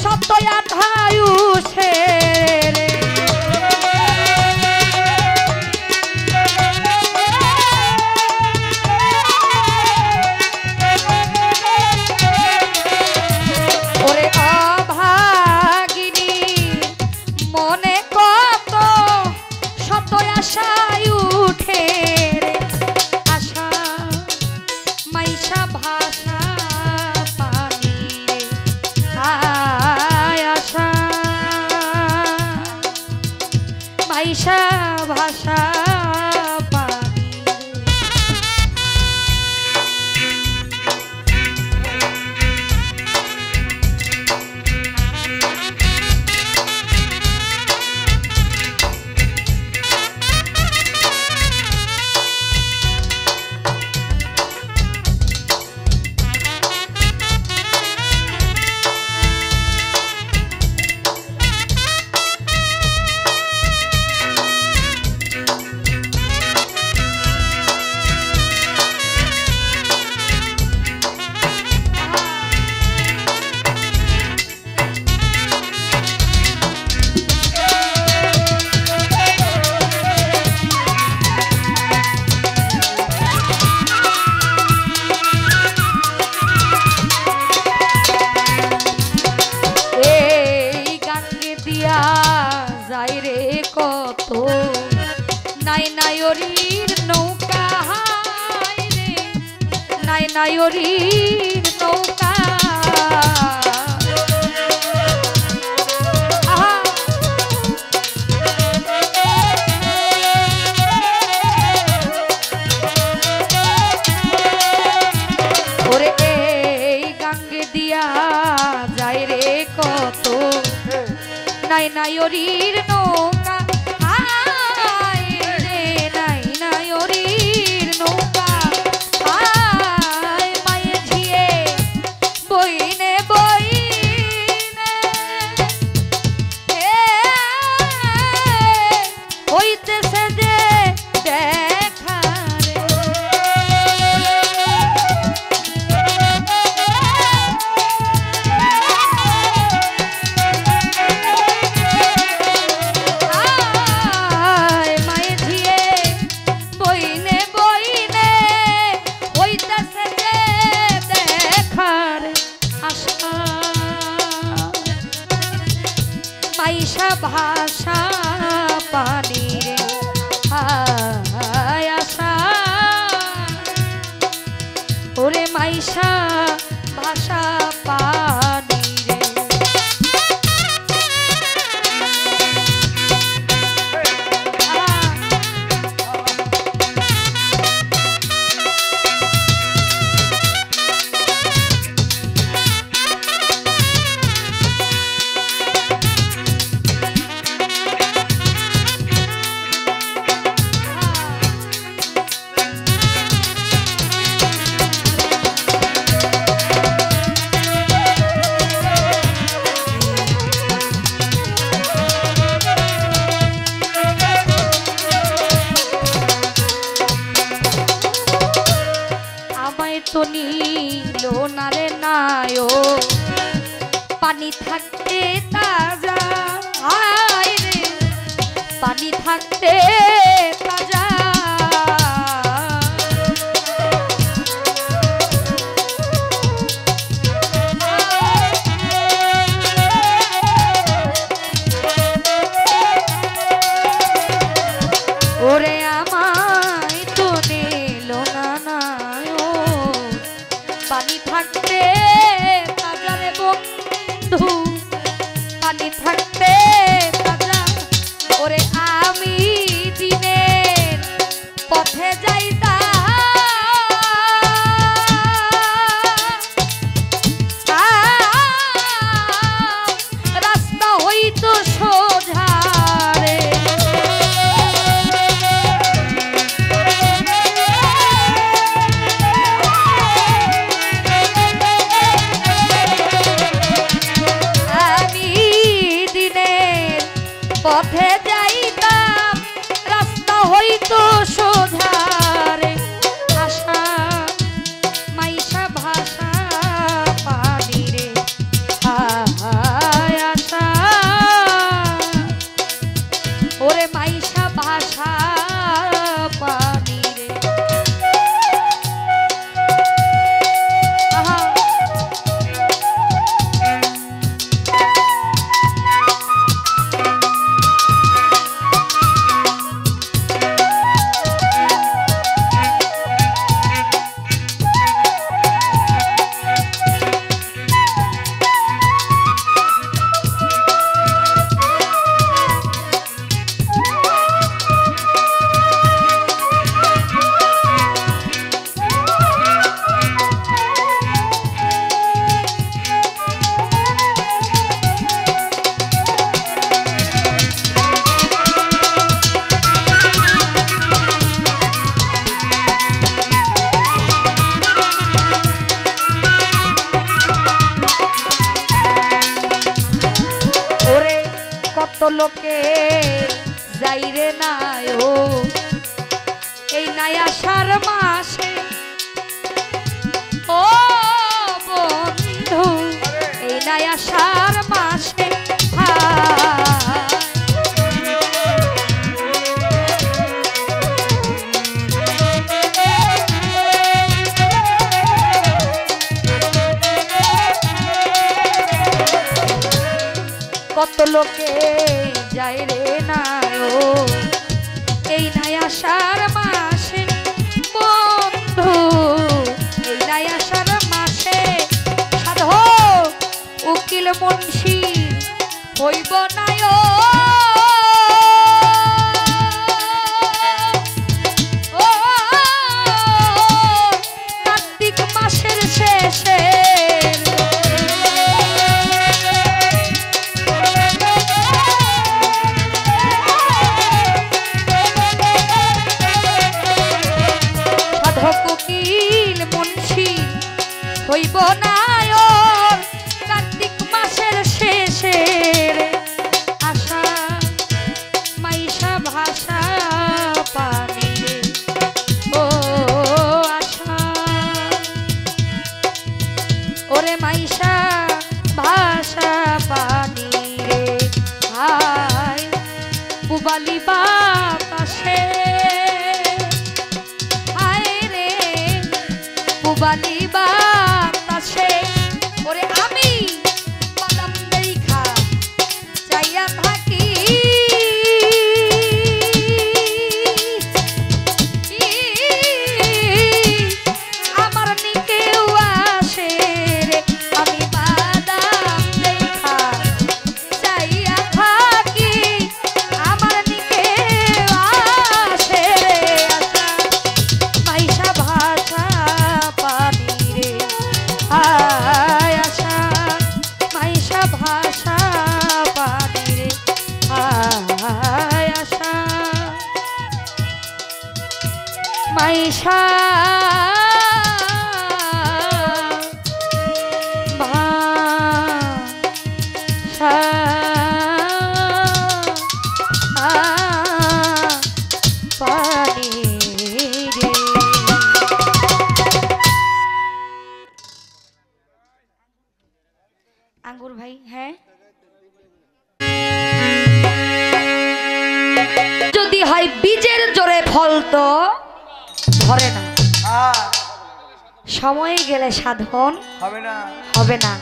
সত্যয়া ঠায়ুষে ভাষা কত নাই নায়রীর নৌকা রে, নাই নায়রীর নৌকা নাই নায়রির নৌকা হায় রে নাই নায়রির নৌকা হায় মায়ের ঝিয়ে বইনে বইনে হইতেছে যে দেখা রে আয় মায়ের ঝিয়ে বইনে বইনে হইতেছে যে দেখার আশা মাইশা ভাষা পানি রে হায় আশা ওরে মাইশা ভাষা পানি রে আমায় তো নিল না রে নায়ো পানি থাকতে তাজা হায় রে পানি থাকতে তাজা ওরে আমায় তো নিল না নায়ো পানি থাকতে তাজা রে বন্ধু পানি থাকতে তাজা ওরে আমি দিনের পথে যাইতা রাস্তা হইতো সোজা রে আমি দিনের পথে যাইতাম রাস্তা হইতো সোজা রে আশা মাইশা ভাষা পানি রে হায় আশা ওরে মাইশা ভাষা পানি রে আহা ওরে কত লোকে যাইরে নায়ো এই নাই আষাঢ় মাসে ও বন্ধু এই নাই আষাঢ় মাসে কত লোকে যায় রে নায়ো এই নাই আষাঢ় মাসে বন্ধু এই নাই আষাঢ় মাসে সাধু উকিল মুন্সি হইব নায়ো কার্তিক মাসের শেষে পুবালি বাতাসে হায় রে পুবালি বাতাসে ওরে আমি বাদাম দেখা চাইয়া থাকি আমার নিকেও আসে রে আমি বাদাম দেখা চাইয়া থাকি আমার নিকেও আসে রে আশা মাইশা ভাষা পানি রে হায় আশা মাইশা ভাষা পানি রে হায় আশা মাইশা ভাষা পানি রে। আঙ্গুর ভাই হ্যাঁ যদি হয় বীজের জোরে ফল তো ধরে না সময়ে গেলে সাধন হবে না হবে না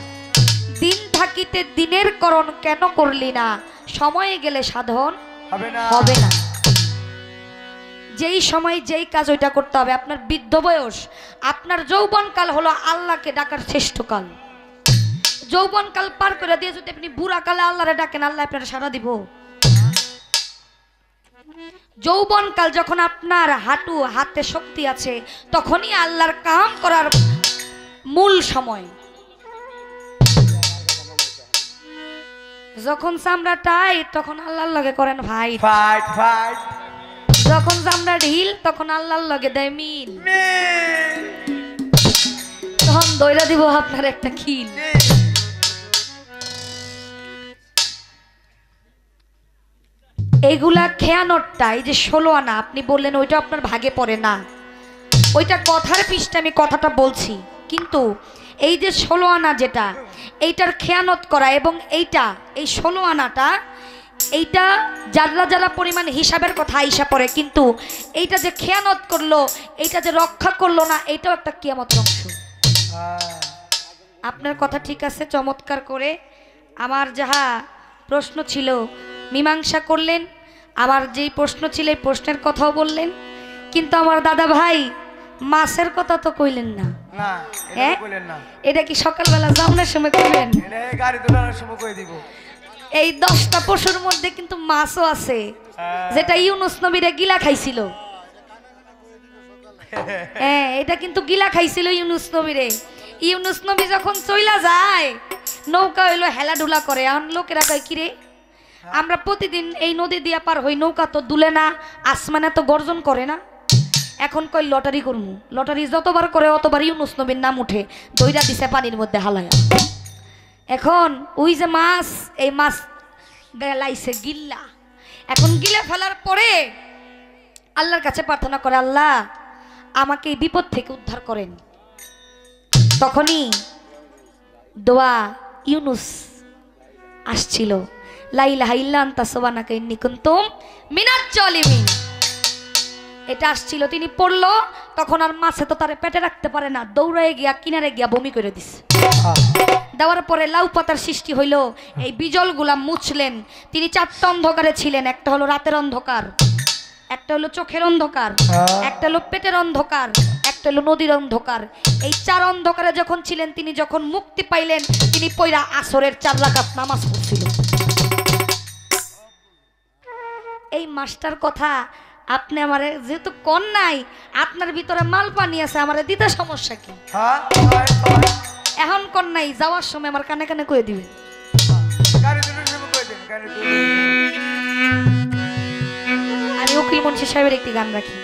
দিন থাকিতে দিনের করণ কেন করলি না সময়ে গেলে সাধন হবে না হবে না যেই সময় যেই কাজ ওইটা করতে হবে আপনার বৃদ্ধ বয়স আপনার যৌবনকাল হলো আল্লাহকে ডাকার শ্রেষ্ঠ কাল যৌবনকাল পার করে দিয়ে যদি আপনি বুড়া কালে আল্লাহরে ডাকেন আল্লাহ আপনার সাড়া দিব যৌবনকাল যখন আপনার হাতে শক্তি আছে তখনই আল্লাহর কাম করার মূল সময় যখন চামড়া টাইট তখন আল্লাহর লগে করেন ভাই ফাইট ফাইট যখন চামড়া ঢিল তখন আল্লাহর লগে দেয় মিল তখন দইরা দিব আপনার একটা খিল এইগুলা খেয়ানোরটা এই যে 16 আনা আপনি বললেন ওইটা আপনার ভাগে পড়ে না ওইটা কথার পৃষ্ঠে আমি কথাটা বলছি কিন্তু এই যে 16 আনা যেটা এইটার খেয়ানত করা এবং এইটা এই 16 আনাটা এইটা যারা যারা পরিমাণ হিসাবের কথা আইসা পড়ে কিন্তু এইটা যে খেয়ানত করলো এইটা যে রক্ষা করলো না এটাও একটা কিয়ামতের অংশ আপনার কথা ঠিক আছে চমৎকার করে আমার যাহা প্রশ্ন ছিল মীমাংসা করলেন আমার যেই প্রশ্ন ছিল এই প্রশ্নের কথাও বললেন কিন্তু আমার দাদা ভাই মাছের কথা তো কইলেন না না হ্যাঁ? এটা বলেন না এটা কি সকালবেলা জামনের সময় কইবেন এটা গাড়ি তোলার সময় কই দিব এই 10টা পশুর মধ্যে কিন্তু মাছও আছে যেটা ইউনুস নবীরে গিলা খাইছিল হ্যাঁ এটা কিন্তু গিলা খাইছিল ইউনুস নবীরে ইউনুস নবী যখন চইলা যায় নৌকা হইলো হেলাধুলা করে এখন লোকেরা কয় কিরে আমরা প্রতিদিন এই নদী দিয়া পার হই নৌকা তো দুলে না আসমানে তো গর্জন করে না এখন কই লটারি করমু লটারি যতবার করে অতবার ইউনুস নবীর নাম উঠে দইরা দিছে পানির মধ্যে হালায়া এখন ওই যে মাছ এই মাছ লাইছে গিল্লা এখন গিলে ফেলার পরে আল্লাহর কাছে প্রার্থনা করে আল্লাহ আমাকে এই বিপদ থেকে উদ্ধার করেন তখনই দোয়া ইউনুস আসছিল লা ইলাহা ইল্লা আনতা সুবহানাকা ইন্নী কুনতু মিনাজ জালিমিন এটা আসছিল তিনি পড়লো তখন আর মাছে তো তারে পেটে রাখতে পারে না দৌড়ায় গিয়া কিনারে গিয়া বমি করে দিছে দেওয়ার পরে লাউ পাতার সৃষ্টি হইল এই বিজলগুলা মুছলেন তিনি 4টা অন্ধকারে ছিলেন একটা হলো রাতের অন্ধকার একটা হলো চোখের অন্ধকার একটা হলো পেটের অন্ধকার একটা হলো নদীর অন্ধকার এই 4 অন্ধকারে যখন ছিলেন তিনি যখন মুক্তি পাইলেন তিনি পয়রা আসরের 4 রাকাত নামাজ পড়ছিলেন এই মাস্টার কথা আপনি আমারে যেহেতু কোন নাই আপনার ভিতরে মাল পানি আছে আমারে দিতে সমস্যা কি হ্যাঁ এখন কোন নাই যাওয়ার সময় আমার কানে কানে কয়ে দিবেন গাড়ি তোলার সময় কই দেন গাড়ি আমি উকিল মুন্সি সাহেবের একটি গান রাখি